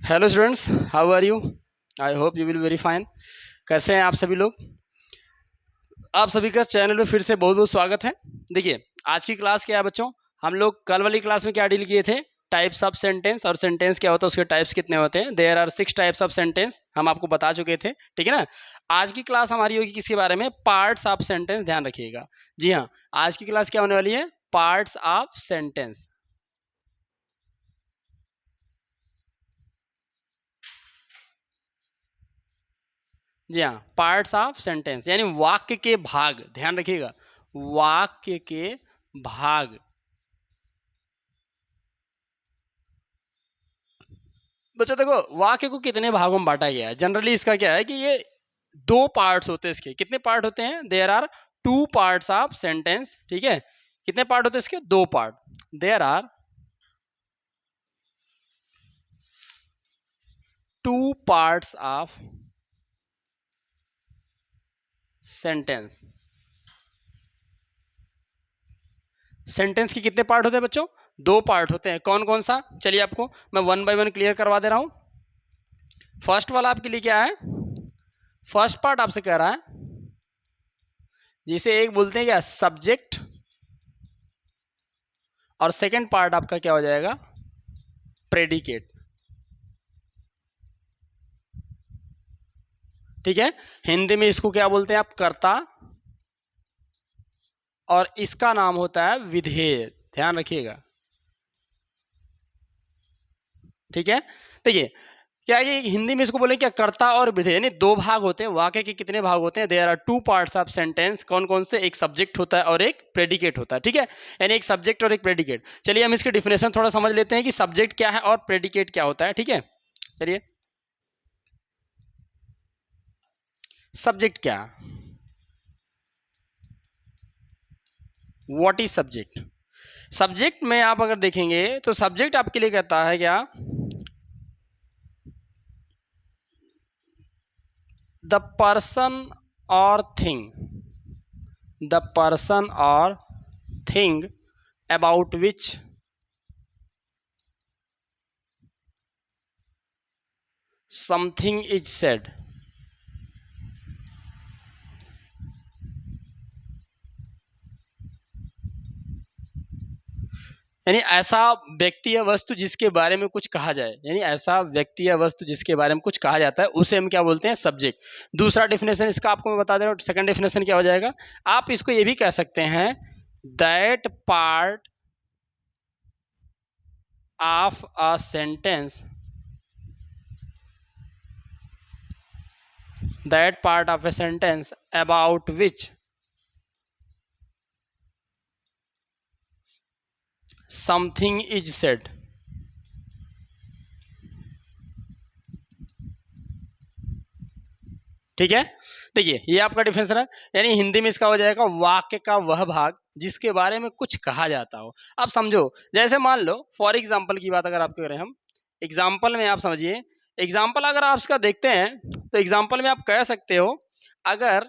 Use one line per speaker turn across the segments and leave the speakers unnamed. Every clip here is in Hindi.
Hello students, how are you? I hope you will very fine. कैसे हैं आप सभी लोग? आप सभी का चैनल पे फिर से बहुत बहुत स्वागत है। देखिए, आज की क्लास क्या है बच्चों? हम लोग कल वाली क्लास में क्या डील किए थे? टाइप्स ऑफ सेंटेंस, और सेंटेंस क्या होता है, उसके टाइप्स कितने होते हैं। There are 6 types of sentence, हम आपको बता चुके थे, ठीक है ना। आज की क्लास हमारी होगी किसके बारे में? Parts of sentence. ध्यान रखिएगा। जी हाँ, आज की क्लास क्या होने वाली है? Parts of sentence. जी हाँ, पार्ट्स ऑफ सेंटेंस यानी वाक्य के भाग। ध्यान रखिएगा, वाक्य के भाग। बच्चों देखो, वाक्य को कितने भागों में बांटा गया है। जनरली इसका क्या है कि ये दो पार्ट्स होते हैं। इसके कितने पार्ट होते हैं? There are 2 parts of sentence. ठीक है, कितने पार्ट होते हैं इसके? 2 part. There are 2 parts of sentence. Sentence के कितने पार्ट होते हैं बच्चों? 2 पार्ट होते हैं। कौन कौन सा? चलिए आपको मैं 1 बाय 1 क्लियर करवा दे रहा हूं। फर्स्ट वाला आपके लिए क्या है? फर्स्ट पार्ट आपसे कह रहा है, जिसे एक बोलते हैं क्या? सब्जेक्ट। और सेकंड पार्ट आपका क्या हो जाएगा? प्रेडिकेट। ठीक है, हिंदी में इसको क्या बोलते हैं आप? कर्ता। और इसका नाम होता है विधेय। ध्यान रखिएगा, ठीक है। देखिए, क्या है कि हिंदी में इसको बोले क्या? कर्ता और विधेय, यानी 2 भाग होते हैं। वाक्य के कितने भाग होते हैं? There are 2 parts of sentence. कौन कौन से? एक सब्जेक्ट होता है और एक प्रेडिकेट होता है। ठीक है, यानी एक सब्जेक्ट और एक प्रेडिकेट। चलिए हम इसके डिफिनेशन थोड़ा समझ लेते हैं कि सब्जेक्ट क्या है और प्रेडिकेट क्या होता है। ठीक है, चलिए, सब्जेक्ट क्या है? What is subject? सब्जेक्ट में आप अगर देखेंगे तो सब्जेक्ट आपके लिए कहता है क्या? द पर्सन और थिंग, द पर्सन और thing about which something is said. यानी ऐसा व्यक्ति या वस्तु जिसके बारे में कुछ कहा जाए, यानी ऐसा व्यक्ति या वस्तु जिसके बारे में कुछ कहा जाता है, उसे हम क्या बोलते हैं? सब्जेक्ट। दूसरा डेफिनेशन इसका आपको मैं बता दे रहा हूँ। सेकंड डेफिनेशन क्या हो जाएगा? आप इसको ये भी कह सकते हैं, that part of a sentence, that part of a sentence about which something is said। ठीक है, देखिए ये आपका डिफरेंस है। यानी हिंदी में इसका हो जाएगा वाक्य का वह भाग जिसके बारे में कुछ कहा जाता हो। अब समझो, जैसे मान लो फॉर एग्जाम्पल की बात अगर आप करें, हम एग्जाम्पल में आप समझिए। एग्जाम्पल अगर आप इसका देखते हैं तो एग्जाम्पल में आप कह सकते हो, अगर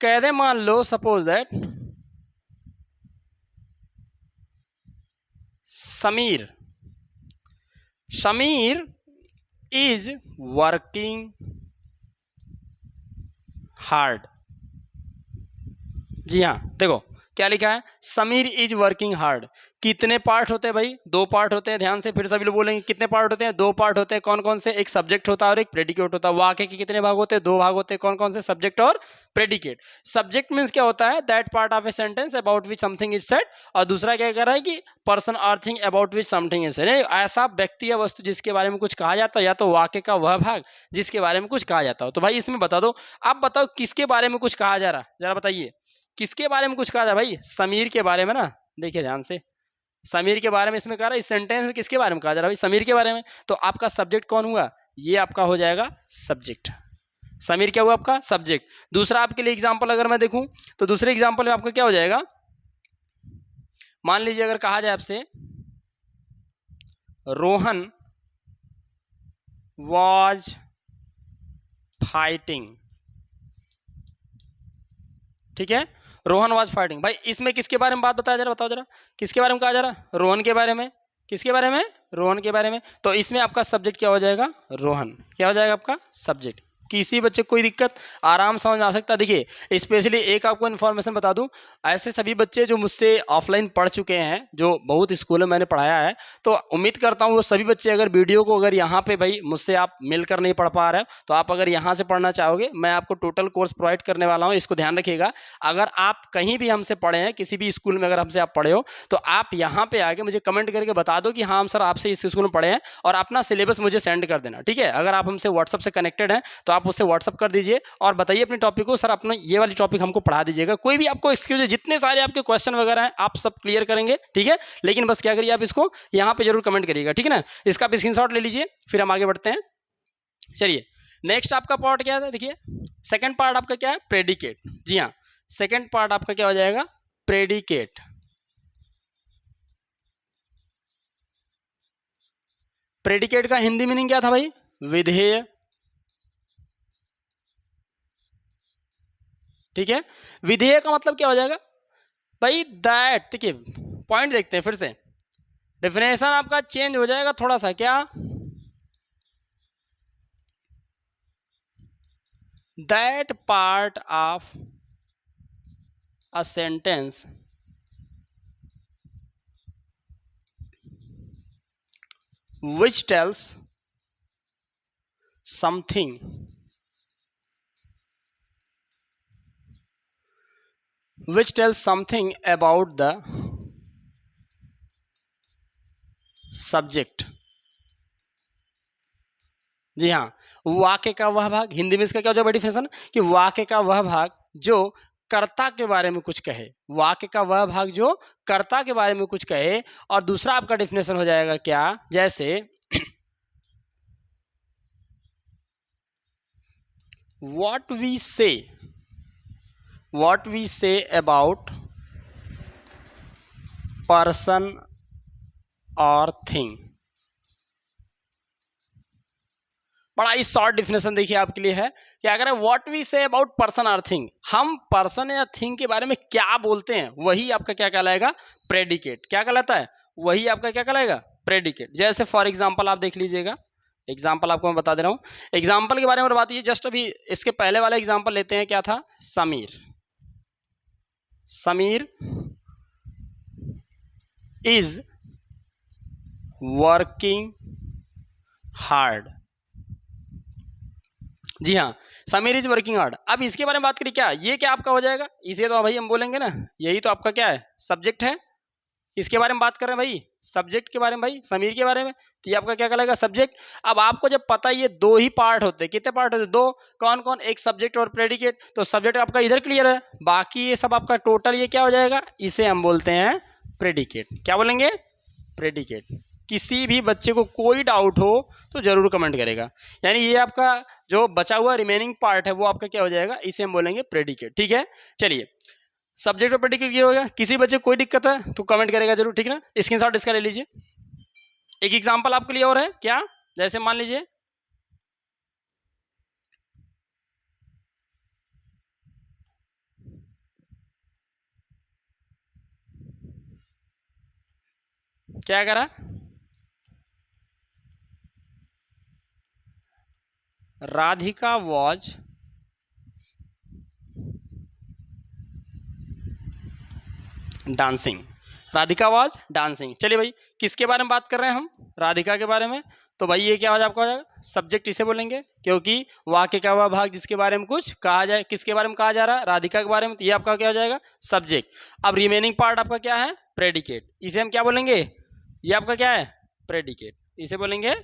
कह दे, मान लो suppose that Sameer, Sameer is working hard. जी हाँ, देखो क्या लिखा है? Sameer is working hard. कितने पार्ट होते हैं भाई? 2 पार्ट होते हैं। ध्यान से फिर सभी लोग बोलेंगे कितने पार्ट होते हैं? 2 पार्ट होते हैं। कौन कौन से? एक सब्जेक्ट होता है और एक प्रेडिकेट होता है। वाक्य के कितने भाग होते हैं? 2 भाग होते हैं। कौन कौन से? सब्जेक्ट और प्रेडिकेट। सब्जेक्ट मीन्स क्या होता है? That part of a sentence about which something is said. और दूसरा क्या कह रहा है कि पर्सन और thing about which something is said, ऐसा व्यक्ति या वस्तु जिसके बारे में कुछ कहा जाता है, या तो वाक्य का वह भाग जिसके बारे में कुछ कहा जाता हो। तो भाई इसमें बता दो, आप बताओ किसके बारे में कुछ कहा जा रहा है? जरा बताइए, किसके बारे में कुछ कहा जाए? भाई समीर के बारे में ना। देखिए ध्यान से, समीर के बारे में इसमें कह रहा है। इस सेंटेंस में किसके बारे में कहा जा रहा है? भाई समीर के बारे में। तो आपका सब्जेक्ट कौन हुआ? ये आपका हो जाएगा सब्जेक्ट। समीर क्या हुआ? आपका सब्जेक्ट। दूसरा आपके लिए एग्जांपल अगर मैं देखूं तो दूसरे एग्जांपल में आपका क्या हो जाएगा? मान लीजिए अगर कहा जाए आपसे, रोहन वॉज फाइटिंग। ठीक है, रोहन वॉज फाइटिंग। भाई इसमें किसके बारे में बात बताया जा रहा है? बताओ जरा, किसके बारे में कहा जा रहा है? रोहन के बारे में। किसके बारे में? रोहन के बारे में। तो इसमें आपका सब्जेक्ट क्या हो जाएगा? रोहन। क्या हो जाएगा आपका सब्जेक्ट? किसी बच्चे को कोई दिक्कत, आराम समझ में आ सकता है। देखिए स्पेशली एक आपको इन्फॉर्मेशन बता दूं, ऐसे सभी बच्चे जो मुझसे ऑफलाइन पढ़ चुके हैं, जो बहुत स्कूलों में मैंने पढ़ाया है, तो उम्मीद करता हूं वो सभी बच्चे अगर वीडियो को अगर यहाँ पे भाई मुझसे आप मिलकर नहीं पढ़ पा रहे हो, तो आप अगर यहाँ से पढ़ना चाहोगे, मैं आपको टोटल कोर्स प्रोवाइड करने वाला हूँ, इसको ध्यान रखिएगा। अगर आप कहीं भी हमसे पढ़े हैं, किसी भी स्कूल में अगर हमसे आप पढ़े हो, तो आप यहाँ पे आके मुझे कमेंट करके बता दो कि हाँ हम सर आपसे इस स्कूल में पढ़े हैं, और अपना सिलेबस मुझे सेंड कर देना, ठीक है। अगर आप हमसे व्हाट्सअप से कनेक्टेड हैं तो आप उससे व्हाट्सअप कर दीजिए और बताइए अपने टॉपिक को, सर अपना ये वाली टॉपिक हमको पढ़ा दीजिएगा। कोई भी आपको एक्सक्यूज है, जितने सारे आपके क्वेश्चन वगैरह हैं आप सब क्लियर करेंगे, ठीक है। लेकिन बस क्या करिए, आप इसको यहाँ पे जरूर कमेंट करिएगा, ठीक है ना। इसका आप स्क्रीनशॉट ले लीजिए, फिर हम आगे बढ़ते हैं। चलिए नेक्स्ट आपका पार्ट क्या है, देखिए सेकंड पार्ट आपका क्या है? प्रेडिकेट। जी हाँ, सेकंड पार्ट आपका क्या हो जाएगा? प्रेडिकेट। प्रेडिकेट का हिंदी मीनिंग क्या था भाई? विधेय, ठीक है। विधेय का मतलब क्या हो जाएगा भाई? दैट। देखिए पॉइंट देखते हैं फिर से, डेफिनेशन आपका चेंज हो जाएगा थोड़ा सा। क्या? That part of a sentence which tells something about the subject। जी हाँ, वाक्य का वह भाग, हिंदी में इसका क्या हो जाएगा डेफिनेशन कि वाक्य का वह भाग जो कर्ता के बारे में कुछ कहे। वाक्य का वह भाग जो कर्ता के बारे में कुछ कहे। और दूसरा आपका डेफिनेशन हो जाएगा क्या? जैसे what we say about person or thing। बड़ा ही शॉर्ट डिफिनेशन देखिए आपके लिए है कि अगर what we say about person और थिंग, हम पर्सन या थिंग के बारे में क्या बोलते हैं, वही आपका क्या कहलाएगा? प्रेडिकेट। क्या कहलाता है? वही आपका क्या कहलाएगा? प्रेडिकेट। जैसे फॉर एग्जांपल आप देख लीजिएगा, एग्जांपल आपको मैं बता दे रहा हूँ। एग्जांपल के बारे में बात कीजिए, जस्ट अभी इसके पहले वाला एग्जांपल लेते हैं। क्या था? Sameer is working hard. जी हाँ, समीर इज वर्किंग हार्ड। अब इसके बारे में बात करिए, क्या ये क्या आपका हो जाएगा? इसे तो भाई हम बोलेंगे ना, यही तो आपका क्या है? सब्जेक्ट है। इसके बारे में बात कर रहे हैं भाई, सब्जेक्ट के बारे में भाई, समीर के बारे में, तो ये आपका क्या कहलाएगा? सब्जेक्ट। अब आपको जब पता है ये दो ही पार्ट होते हैं, कितने पार्ट होते हैं? दो। कौन कौन? एक सब्जेक्ट और प्रेडिकेट। तो सब्जेक्ट आपका इधर क्लियर है, बाकी ये सब आपका टोटल ये क्या हो जाएगा? इसे हम बोलते हैं प्रेडिकेट। क्या बोलेंगे? प्रेडिकेट। किसी भी बच्चे को कोई डाउट हो तो जरूर कमेंट करेगा। यानी ये आपका जो बचा हुआ रिमेनिंग पार्ट है वो आपका क्या हो जाएगा? इसे हम बोलेंगे प्रेडिकेट, ठीक है। चलिए सब्जेक्ट और प्रेडिकेट क्लियर हो गया। किसी बच्चे को कोई दिक्कत है तो कमेंट करेगा जरूर, ठीक है ना। स्क्रीनशॉट इसका ले लीजिए। एक एग्जांपल आपके लिए और है क्या? जैसे मान लीजिए क्या करा? Radhika was dancing. Radhika was dancing. चलिए भाई किसके बारे में बात कर रहे हैं हम? राधिका के बारे में। तो भाई ये क्या हो जाएगा आपका? सब्जेक्ट इसे बोलेंगे, क्योंकि वाक्य का वह भाग जिसके बारे में कुछ कहा जाए, किसके बारे में कहा जा रहा है? राधिका के बारे में। तो ये आपका क्या हो जाएगा? सब्जेक्ट। अब रिमेनिंग पार्ट आपका क्या है? प्रेडिकेट। इसे हम क्या बोलेंगे? ये आपका क्या है? प्रेडिकेट। इसे बोलेंगे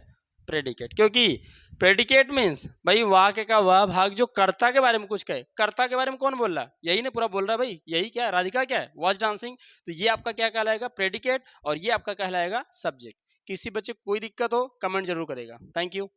प्रेडिकेट, क्योंकि प्रेडिकेट मीन्स भाई वाक्य का वह भाग जो कर्ता के बारे में कुछ कहे। कर्ता के बारे में कौन बोल रहा है? यही ने पूरा बोल रहा है भाई, यही क्या है? राधिका क्या है? Watch dancing. तो ये आपका क्या कहलाएगा? प्रेडिकेट। और ये आपका कहलाएगा सब्जेक्ट। किसी बच्चे को कोई दिक्कत हो कमेंट जरूर करेगा। Thank you.